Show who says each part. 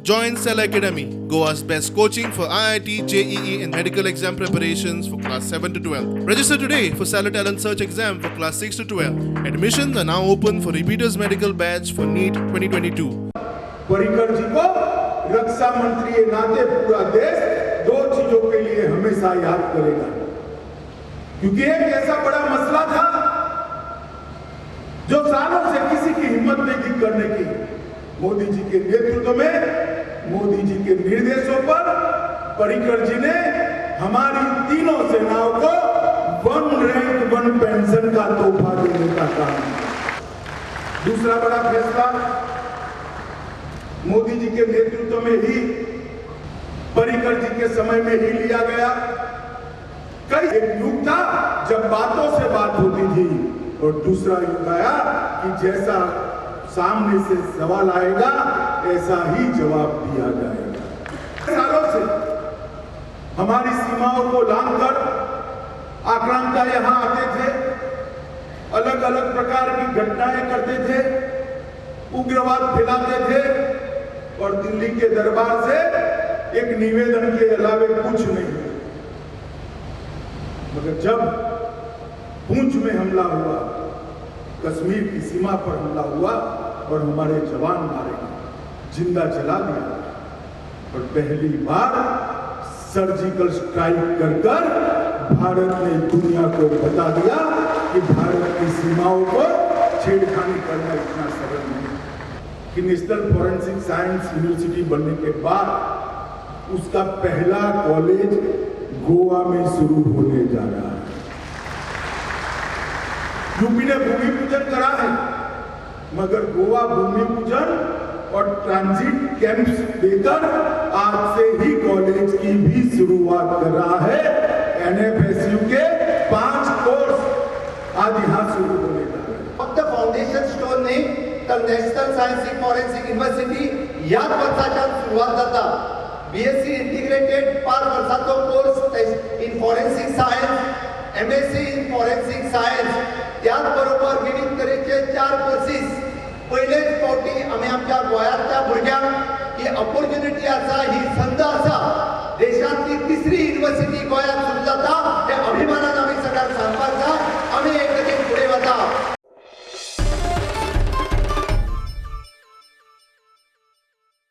Speaker 1: Join Stella Academy, Goa's best coaching for IIT, JEE and medical exam preparations for class 7 to 12. Register today for Stella Talent Search exam for class 6 to 12. Admissions are now open for repeaters medical batch for NEET 2022.
Speaker 2: Parrikar जी को रक्षा मंत्री के नाते पूरा देश दो चीजों के लिए हमेशा याद करेगा, क्योंकि एक ऐसा बड़ा मसला था जो सालों से किसी की हिम्मत नहीं थी करने की। मोदी जी के नेतृत्व में, मोदी जी के निर्देशों पर पर्रिकर जी ने हमारी तीनों सेनाओं को 1 रैंक 1 पेंशन का तोहफा देने का काम। दूसरा बड़ा फैसला मोदी जी के नेतृत्व में ही, पर्रिकर जी के समय में ही लिया गया। कई एक युग था जब बातों से बात होती थी, और दूसरा युग आया कि जैसा सामने से सवाल आएगा ऐसा ही जवाब दिया जाएगा। सालों से हमारी सीमाओं को लांघकर आक्रांता यहां आते थे, अलग अलग प्रकार की घटनाएं करते थे, उग्रवाद फैलाते थे, और दिल्ली के दरबार से एक निवेदन के अलावे कुछ नहीं। मगर जब पूंछ में हमला हुआ, कश्मीर की सीमा पर हमला हुआ और हमारे जवान मारे गए, जिंदा जला दिया, और पहली बार सर्जिकल स्ट्राइक कर भारत ने दुनिया को बता दिया कि भारत की सीमाओं को छेड़खानी करना इतना सरल नहीं। कि नेशनल फॉरेंसिक साइंस यूनिवर्सिटी बनने के बाद उसका पहला कॉलेज गोवा में शुरू होने जा रहा है। यूपी ने भूमि पूजन करा है, मगर गोवा भूमि पूजन और ट्रांजिट कैंप्स देकर आज से ही कॉलेज की भी शुरुआत कर रहा है। एनएफएसयू के 5 कोर्स आज यहां शुरू होने जा रहे हैं।
Speaker 3: फक्त फाउंडेशन स्टोन नाही तर नॅशनल सायन्स फॉरेन्सिक युनिव्हर्सिटी याच वर्षाच्यान सुरुवात जाता। बीएससी इंटिग्रेटेड 5 वर्षाचो course in forensic science, MSc in forensic science, त्याच बरोबर विविध तरेचे 4 कोर्सेस पहिलेच फावटी आम्ही आमच्या गोंयांतल्या भुरग्यांक ही ऑपॉर्च्युनिटी आसा, ही संद आसा। देशांतली 3री युनिव्हर्सिटी गोंयांत सुरू जाता, हे अभिमानान आम्ही सगळ्यांक सांगपाक जाय। आम्ही एक फुडें वता।